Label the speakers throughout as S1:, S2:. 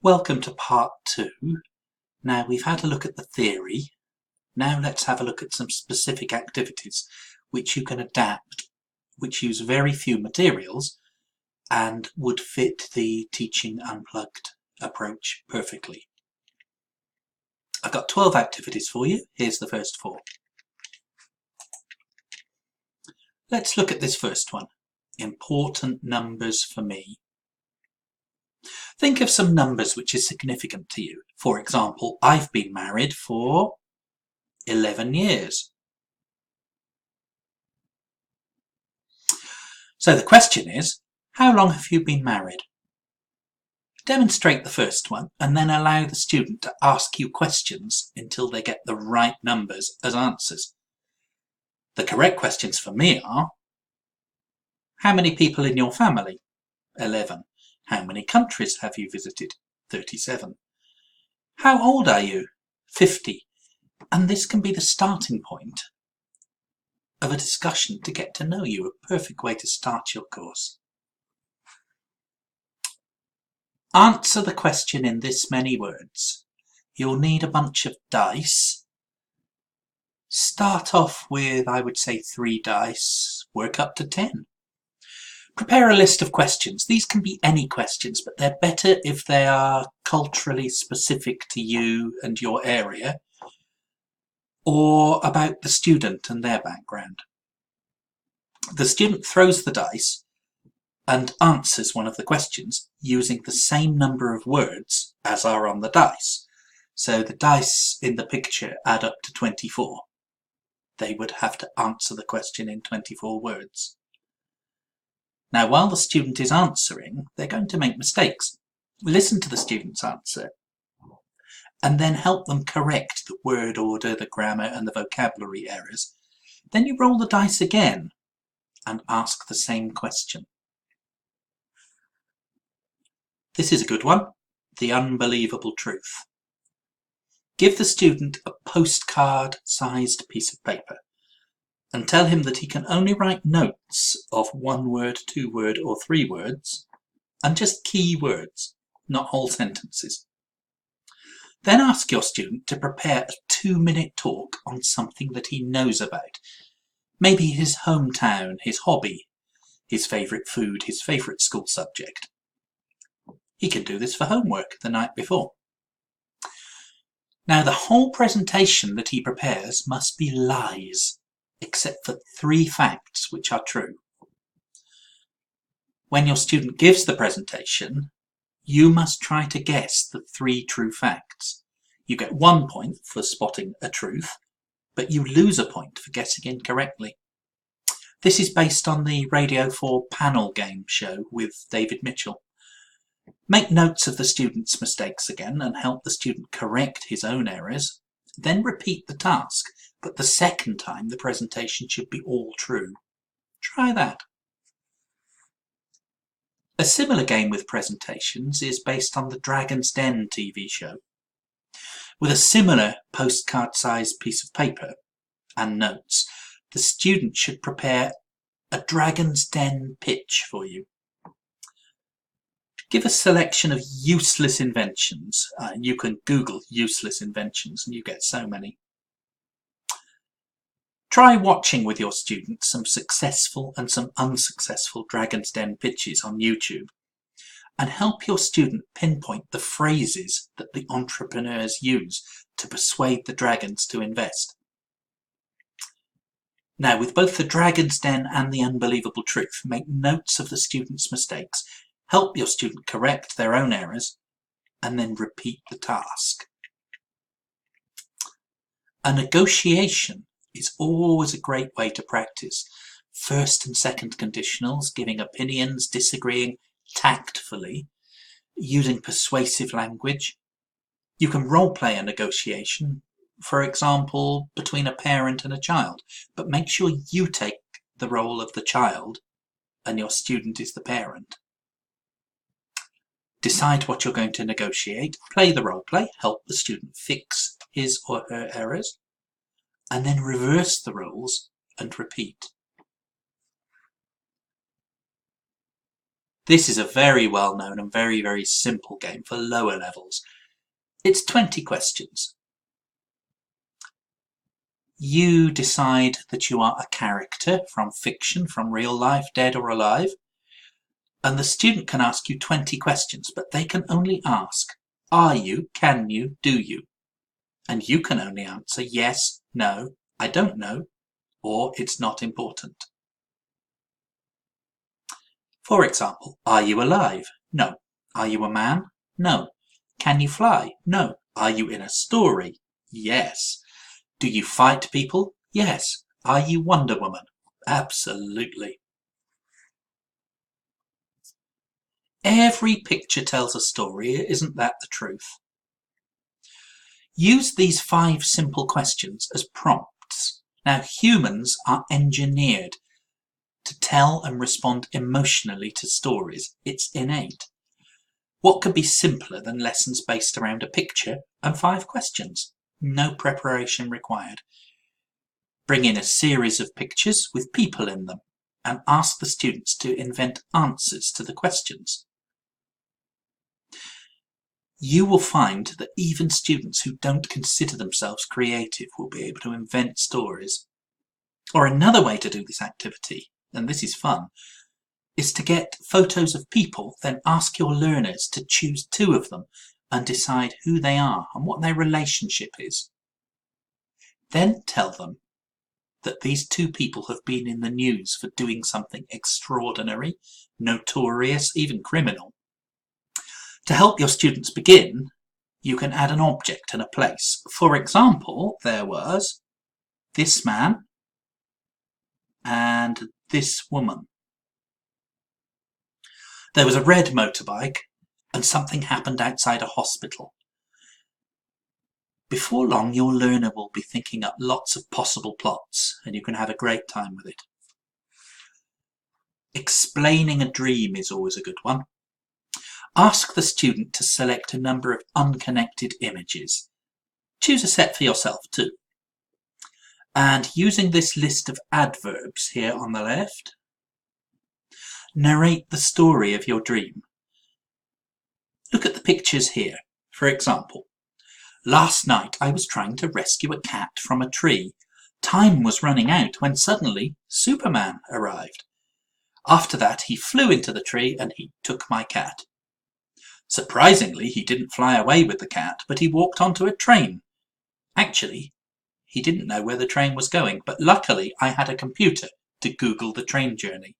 S1: Welcome to part 2. Now we've had a look at the theory. Now let's have a look at some specific activities which you can adapt, which use very few materials and would fit the teaching unplugged approach perfectly. I've got 12 activities for you. Here's the first 4. Let's look at this first one. Important numbers for me. Think of some numbers which are significant to you. For example, I've been married for 11 years. So the question is, how long have you been married? Demonstrate the first one and then allow the student to ask you questions until they get the right numbers as answers. The correct questions for me are, how many people in your family? 11. How many countries have you visited? 37. How old are you? 50. And this can be the starting point of a discussion to get to know you, a perfect way to start your course. Answer the question in this many words. You'll need a bunch of dice. Start off with, I would say, 3 dice, work up to 10. Prepare a list of questions. These can be any questions, but they're better if they are culturally specific to you and your area, or about the student and their background. The student throws the dice and answers one of the questions using the same number of words as are on the dice. So the dice in the picture add up to 24. They would have to answer the question in 24 words. Now, while the student is answering, they're going to make mistakes. Listen to the student's answer and then help them correct the word order, the grammar and the vocabulary errors. Then you roll the dice again and ask the same question. This is a good one, the unbelievable truth. Give the student a postcard-sized piece of paper and tell him that he can only write notes of 1 word, 2 word or 3 words, and just key words, not whole sentences. Then ask your student to prepare a 2-minute talk on something that he knows about. Maybe his hometown, his hobby, his favourite food, his favourite school subject. He can do this for homework the night before. Now, the whole presentation that he prepares must be lies, except for 3 facts which are true. When your student gives the presentation, you must try to guess the 3 true facts. You get 1 point for spotting a truth, but you lose a point for guessing incorrectly. This is based on the Radio 4 panel game show with David Mitchell. Make notes of the student's mistakes again and help the student correct his own errors. Then repeat the task, but the second time the presentation should be all true. Try that. A similar game with presentations is based on the Dragon's Den TV show. With a similar postcard-sized piece of paper and notes, the student should prepare a Dragon's Den pitch for you. Give a selection of useless inventions. You can Google useless inventions and you get so many. Try watching with your students some successful and some unsuccessful Dragon's Den pitches on YouTube and help your student pinpoint the phrases that the entrepreneurs use to persuade the dragons to invest. Now, with both the Dragon's Den and the unbelievable truth, make notes of the student's mistakes, help your student correct their own errors, and then repeat the task. A negotiation is always a great way to practice first and second conditionals, giving opinions, disagreeing tactfully, using persuasive language. You can role-play a negotiation, for example, between a parent and a child, but make sure you take the role of the child and your student is the parent. Decide what you're going to negotiate, play the role-play, help the student fix his or her errors, and then reverse the roles and repeat. This is a very well known and very, very simple game for lower levels. It's 20 questions. You decide that you are a character from fiction, from real life, dead or alive, and the student can ask you 20 questions, but they can only ask, are you, can you, do you? And you can only answer yes, no, I don't know, or it's not important. For example, are you alive? No. Are you a man? No. Can you fly? No. Are you in a story? Yes. Do you fight people? Yes. Are you Wonder Woman? Absolutely. Every picture tells a story, isn't that the truth? Use these 5 simple questions as prompts. Now, humans are engineered to tell and respond emotionally to stories. It's innate. What could be simpler than lessons based around a picture and 5 questions? No preparation required. Bring in a series of pictures with people in them and ask the students to invent answers to the questions. You will find that even students who don't consider themselves creative will be able to invent stories. Or another way to do this activity, and this is fun, is to get photos of people, then ask your learners to choose 2 of them and decide who they are and what their relationship is. Then tell them that these 2 people have been in the news for doing something extraordinary, notorious, even criminal. To help your students begin, you can add an object and a place. For example, there was this man and this woman. There was a red motorbike and something happened outside a hospital. Before long, your learner will be thinking up lots of possible plots and you can have a great time with it. Explaining a dream is always a good one. Ask the student to select a number of unconnected images. Choose a set for yourself too. And using this list of adverbs here on the left, narrate the story of your dream. Look at the pictures here. For example, last night I was trying to rescue a cat from a tree. Time was running out when suddenly Superman arrived. After that, he flew into the tree and he took my cat. Surprisingly, he didn't fly away with the cat, but he walked onto a train. Actually, he didn't know where the train was going, but luckily I had a computer to Google the train journey.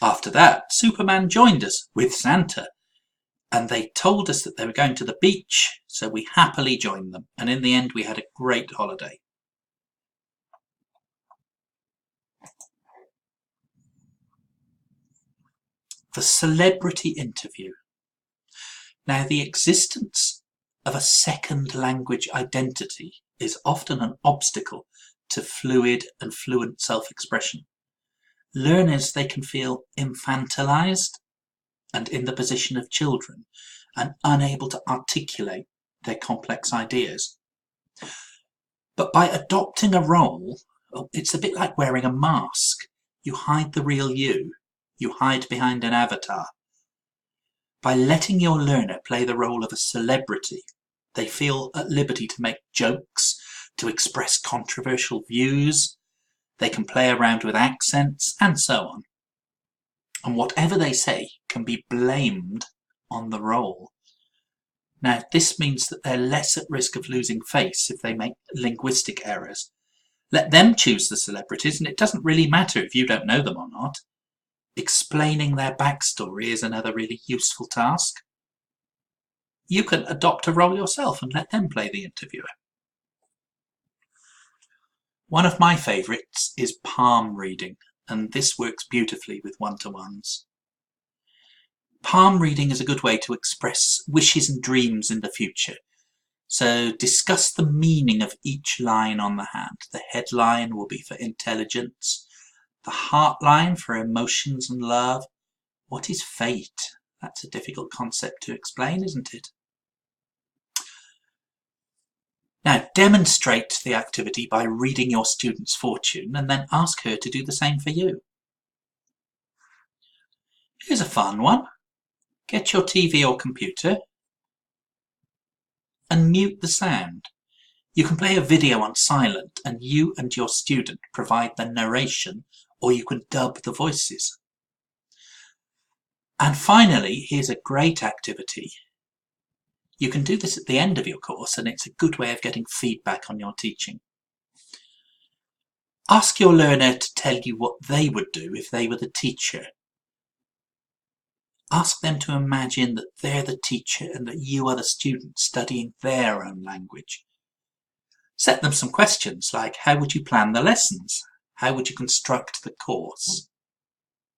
S1: After that, Superman joined us with Santa, and they told us that they were going to the beach, so we happily joined them, and in the end we had a great holiday. The celebrity interview. Now, the existence of a second language identity is often an obstacle to fluid and fluent self-expression. Learners, they can feel infantilized and in the position of children and unable to articulate their complex ideas. But by adopting a role, it's a bit like wearing a mask. You hide the real you. You hide behind an avatar. By letting your learner play the role of a celebrity, they feel at liberty to make jokes, to express controversial views, they can play around with accents, and so on. And whatever they say can be blamed on the role. Now, this means that they're less at risk of losing face if they make linguistic errors. Let them choose the celebrities, and it doesn't really matter if you don't know them or not. Explaining their backstory is another really useful task. You can adopt a role yourself and let them play the interviewer. One of my favourites is palm reading, and this works beautifully with one-to-ones. Palm reading is a good way to express wishes and dreams in the future. So discuss the meaning of each line on the hand. The headline will be for intelligence, the heart line for emotions and love. What is fate? That's a difficult concept to explain, isn't it? Now, demonstrate the activity by reading your student's fortune and then ask her to do the same for you. Here's a fun one. Get your TV or computer and mute the sound. You can play a video on silent and you and your student provide the narration, or you can dub the voices. And finally, here's a great activity. You can do this at the end of your course, and it's a good way of getting feedback on your teaching. Ask your learner to tell you what they would do if they were the teacher. Ask them to imagine that they're the teacher and that you are the student studying their own language. Set them some questions like, how would you plan the lessons? How would you construct the course?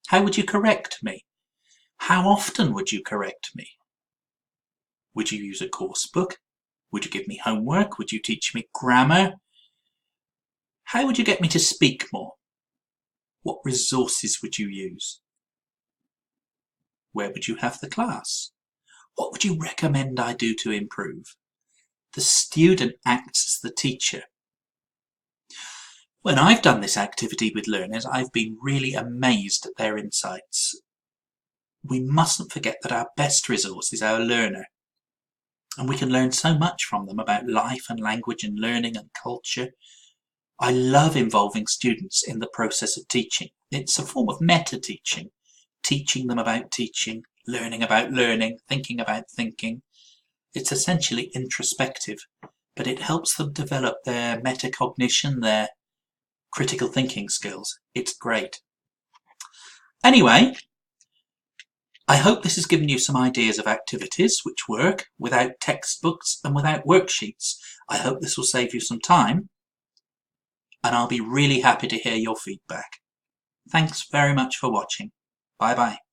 S1: How would you correct me? How often would you correct me? Would you use a course book? Would you give me homework? Would you teach me grammar? How would you get me to speak more? What resources would you use? Where would you have the class? What would you recommend I do to improve? The student acts as the teacher. When I've done this activity with learners, I've been really amazed at their insights. We mustn't forget that our best resource is our learner, and we can learn so much from them about life and language and learning and culture. I love involving students in the process of teaching. It's a form of meta-teaching, teaching them about teaching, learning about learning, thinking about thinking. It's essentially introspective, but it helps them develop their metacognition, their critical thinking skills. It's great. Anyway, I hope this has given you some ideas of activities which work without textbooks and without worksheets. I hope this will save you some time, and I'll be really happy to hear your feedback. Thanks very much for watching. Bye bye.